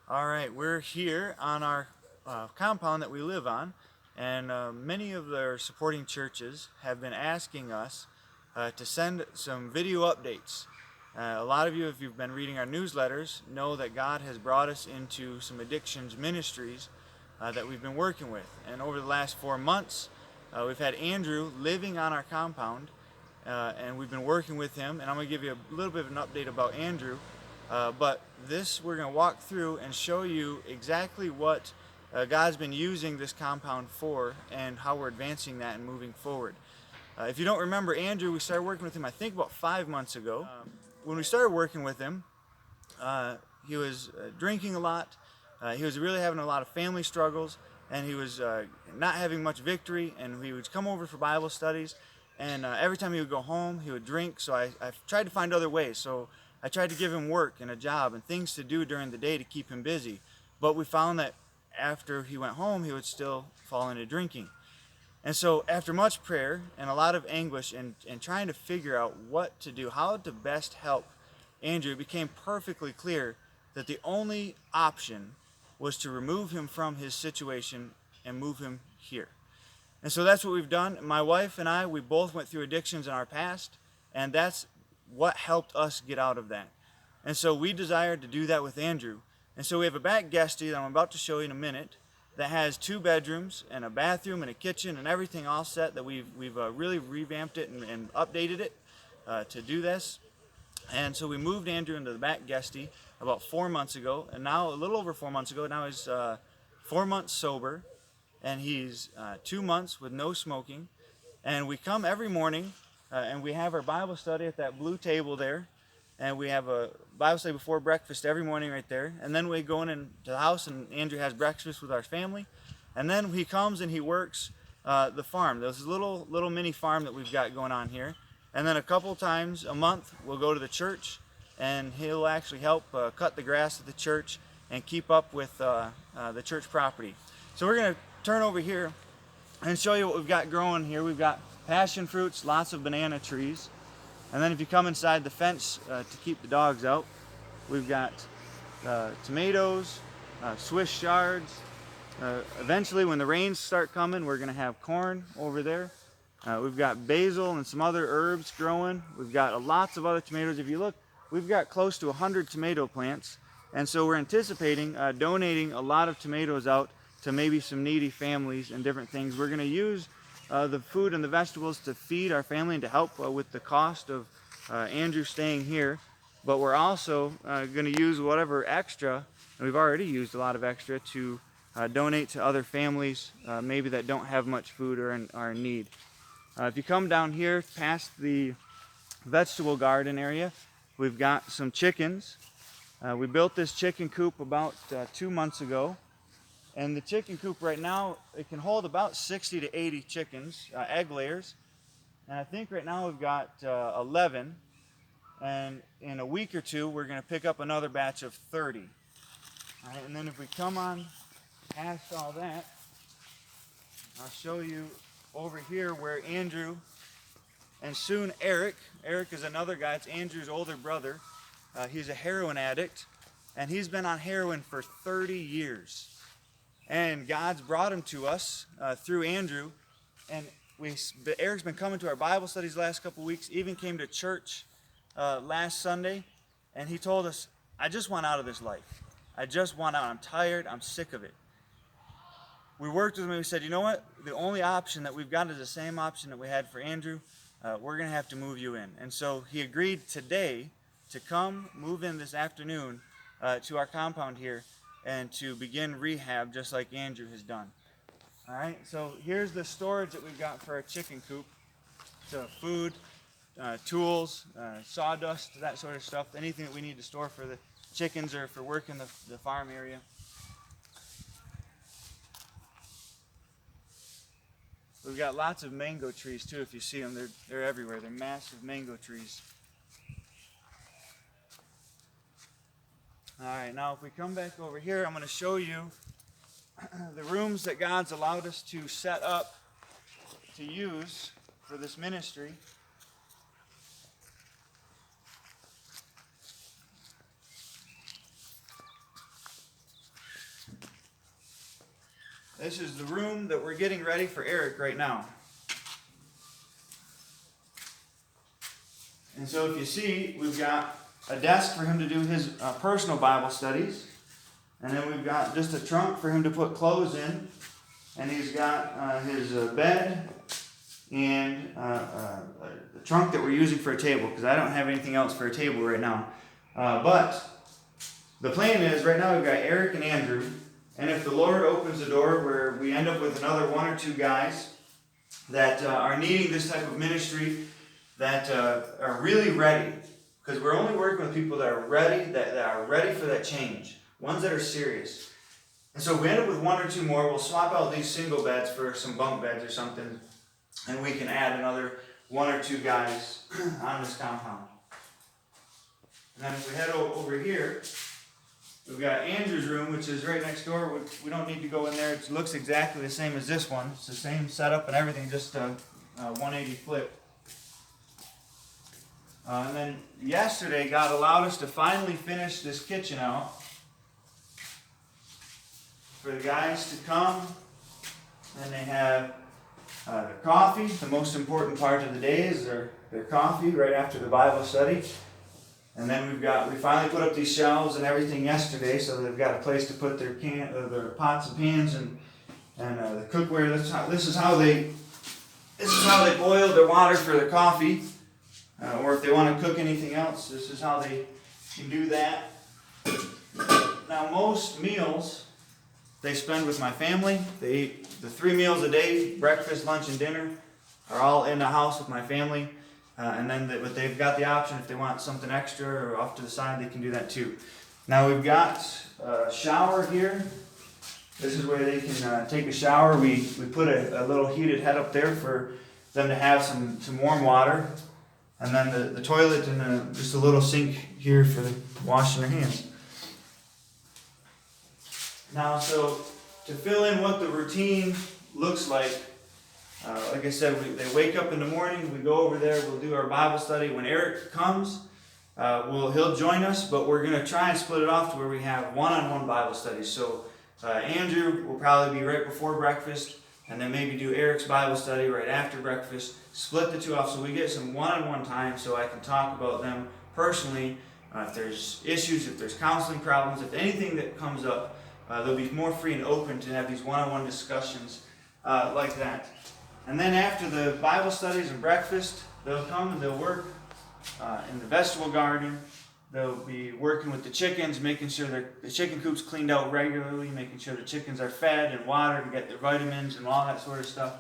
All right, we're here on our compound that we live on, and many of their supporting churches have been asking us to send some video updates. A lot of you, if you've been reading our newsletters, know that God has brought us into some addictions ministries that we've been working with. And over the last 4 months, we've had Andrew living on our compound, and we've been working with him. And I'm going to give you a little bit of an update about Andrew. But this we're going to walk through and show you exactly what God's been using this compound for and how we're advancing that and moving forward. If you don't remember Andrew, we started working with him I think about 5 months ago. When we started working with him, he was drinking a lot. He was really having a lot of family struggles, and he was not having much victory, and he would come over for Bible studies, and every time he would go home, he would drink. So I tried to find other ways. So I tried to give him work and a job and things to do during the day to keep him busy. But we found that after he went home, he would still fall into drinking. And so after much prayer and a lot of anguish and trying to figure out what to do, how to best help Andrew, it became perfectly clear that the only option was to remove him from his situation and move him here. And so that's what we've done. My wife and I, we both went through addictions in our past, and that's what helped us get out of that. And so we desired to do that with Andrew. And so we have a back guesty that I'm about to show you in a minute that has 2 bedrooms and a bathroom and a kitchen and everything all set, that we've really revamped it and updated it to do this. And so we moved Andrew into the back guesty about 4 months ago, and now a little over 4 months ago. Now he's 4 months sober, and he's 2 months with no smoking. And we come every morning, and we have our Bible study at that blue table there, and we have a Bible study before breakfast every morning right there. And then we go into the house, and Andrew has breakfast with our family, and then he comes and he works the farm. There's this little mini farm that we've got going on here. And then a couple times a month, we'll go to the church, and he'll actually help cut the grass at the church and keep up with the church property. So we're going to turn over here and show you what we've got growing here. We've got passion fruits, lots of banana trees. And then if you come inside the fence to keep the dogs out, we've got tomatoes, Swiss chards. Eventually, when the rains start coming, we're going to have corn over there. We've got basil and some other herbs growing. We've got lots of other tomatoes. If you look, we've got close to 100 tomato plants. And so we're anticipating donating a lot of tomatoes out to maybe some needy families and different things. We're going to use the food and the vegetables to feed our family and to help with the cost of Andrew staying here. But we're also going to use whatever extra, and we've already used a lot of extra, to donate to other families maybe that don't have much food or are in need. If you come down here past the vegetable garden area, we've got some chickens. We built this chicken coop about 2 months ago. And the chicken coop right now, it can hold about 60 to 80 chickens, egg layers. And I think right now we've got 11. And in a week or two, we're going to pick up another batch of 30. All right, and then if we come on past all that, I'll show you over here where Andrew and soon Eric is another guy. It's Andrew's older brother. He's a heroin addict, and he's been on heroin for 30 years. And God's brought him to us through Andrew. And Eric's been coming to our Bible studies the last couple weeks, even came to church last Sunday. And he told us, I just want out of this life. I just want out. I'm tired. I'm sick of it. We worked with him and we said, you know what? The only option that we've got is the same option that we had for Andrew. We're going to have to move you in. And so he agreed today to come move in this afternoon to our compound here and to begin rehab just like Andrew has done. All right, so here's the storage that we've got for our chicken coop. So food, tools, sawdust, that sort of stuff, anything that we need to store for the chickens or for work in the farm area. We've got lots of mango trees too. If you see them, they're everywhere. They're massive mango trees. All right, now if we come back over here, I'm going to show you the rooms that God's allowed us to set up to use for this ministry. This is the room that we're getting ready for Eric right now. And so if you see, we've got a desk for him to do his personal Bible studies. And then we've got just a trunk for him to put clothes in. And he's got his bed and the trunk that we're using for a table, because I don't have anything else for a table right now. But the plan is, right now we've got Eric and Andrew. And if the Lord opens the door where we end up with another one or two guys that are needing this type of ministry, that are really ready, because we're only working with people that are ready, that are ready for that change, ones that are serious. And so if we end up with one or two more, we'll swap out these single beds for some bunk beds or something, and we can add another one or two guys on this compound. And then if we head over here, we've got Andrew's room, which is right next door. We don't need to go in there. It looks exactly the same as this one. It's the same setup and everything, just a 180 flip. And then yesterday, God allowed us to finally finish this kitchen out for the guys to come. And they have their coffee. The most important part of the day is their coffee right after the Bible study. And then we finally put up these shelves and everything yesterday, so they've got a place to put their pots and pans and the cookware. This is how they boil their water for their coffee, or if they want to cook anything else, this is how they can do that. Now, most meals they spend with my family. They eat the 3 meals a day, breakfast, lunch, and dinner, are all in the house with my family. And then but they've got the option, if they want something extra or off to the side, they can do that too. Now we've got a shower here. This is where they can take a shower. We put a little heated head up there for them to have some warm water. And then the toilet and just a little sink here for washing their hands. Now, so to fill in what the routine looks like I said, they wake up in the morning, we go over there, we'll do our Bible study. When Eric comes, he'll join us, but we're going to try and split it off to where we have one-on-one Bible studies. So Andrew will probably be right before breakfast, and then maybe do Eric's Bible study right after breakfast. Split the two off so we get some one-on-one time so I can talk about them personally. If there's issues, if there's counseling problems, if anything that comes up, they'll be more free and open to have these one-on-one discussions like that. And then after the Bible studies and breakfast, they'll come and they'll work in the vegetable garden. They'll be working with the chickens, making sure the chicken coop's cleaned out regularly, making sure the chickens are fed and watered to get their vitamins and all that sort of stuff.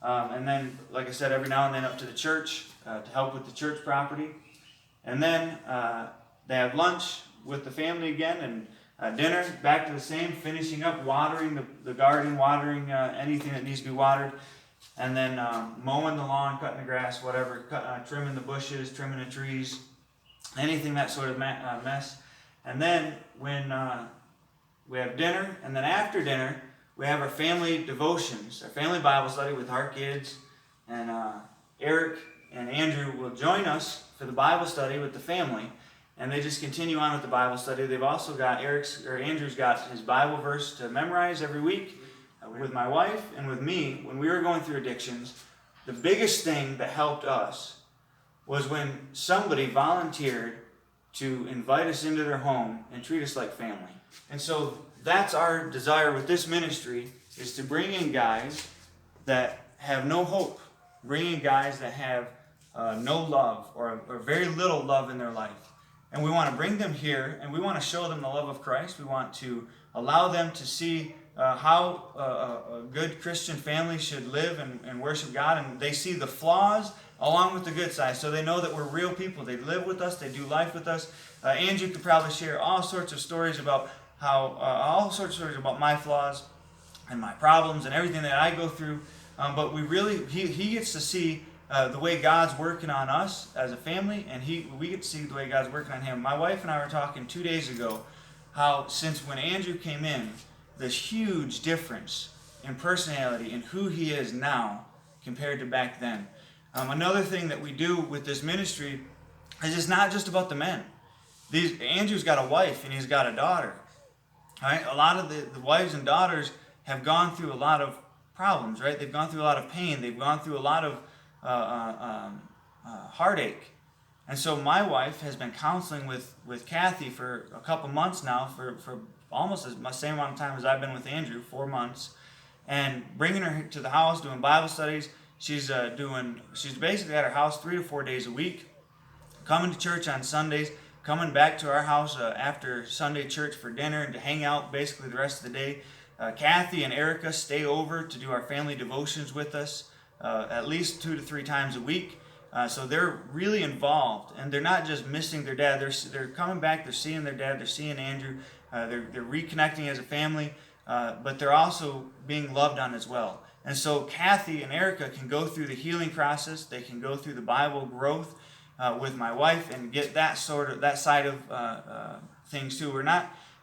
And then, like I said, every now and then up to the church to help with the church property. And then they have lunch with the family again, and dinner, back to the same, finishing up, watering the garden, watering anything that needs to be watered. And then mowing the lawn, cutting the grass, whatever, trimming the bushes, trimming the trees, anything that sort of mess. And then when we have dinner, and then after dinner, we have our family devotions, our family Bible study with our kids. And Eric and Andrew will join us for the Bible study with the family. And they just continue on with the Bible study. They've also got Andrew's got his Bible verse to memorize every week. With my wife and with me, when we were going through addictions, the biggest thing that helped us was when somebody volunteered to invite us into their home and treat us like family. And so that's our desire with this ministry, is to bring in guys that have no hope, bring in guys that have no love or very little love in their life. And we want to bring them here, and we want to show them the love of Christ. We want to allow them to see how a good Christian family should live and worship God, and they see the flaws along with the good side, so they know that we're real people. They live with us, they do life with us. Andrew could probably share all sorts of stories about about my flaws and my problems and everything that I go through. But he gets to see the way God's working on us as a family, and we get to see the way God's working on him. My wife and I were talking 2 days ago how since when Andrew came in, this huge difference in personality and who he is now compared to back then. Another thing that we do with this ministry is it's not just about the men. Andrew's got a wife and he's got a daughter. Right? A lot of the wives and daughters have gone through a lot of problems, right? They've gone through a lot of pain. They've gone through a lot of heartache. And so my wife has been counseling with Kathy for a couple months now, for almost the same amount of time as I've been with Andrew, 4 months, and bringing her to the house, doing Bible studies. She's basically at her house 3 to 4 days a week, coming to church on Sundays, coming back to our house after Sunday church for dinner and to hang out basically the rest of the day. Kathy and Erica stay over to do our family devotions with us at least 2 to 3 times a week. So they're really involved, and they're not just missing their dad. They're coming back. They're seeing their dad. They're seeing Andrew. They're reconnecting as a family, but they're also being loved on as well. And so Kathy and Erica can go through the healing process. They can go through the Bible growth with my wife and get that side of things too.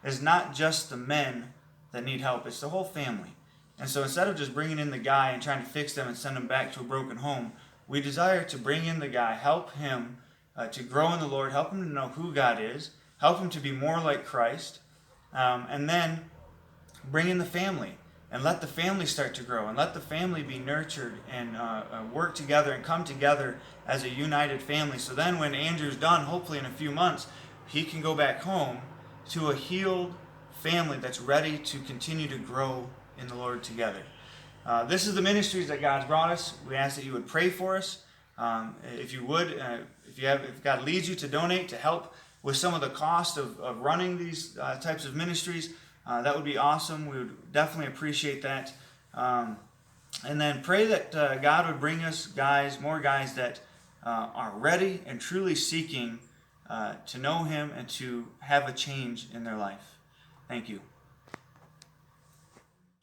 It's not just the men that need help. It's the whole family. And so instead of just bringing in the guy and trying to fix them and send them back to a broken home, we desire to bring in the guy, help him to grow in the Lord, help him to know who God is, help him to be more like Christ, and then bring in the family and let the family start to grow and let the family be nurtured and work together and come together as a united family. So then when Andrew's done, hopefully in a few months, he can go back home to a healed family that's ready to continue to grow in the Lord together. This is the ministries that God's brought us. We ask that you would pray for us. If you would, if God leads you to donate to help with some of the cost of running these types of ministries, that would be awesome. We would definitely appreciate that. And then pray that God would bring us more guys that are ready and truly seeking to know Him and to have a change in their life. Thank you.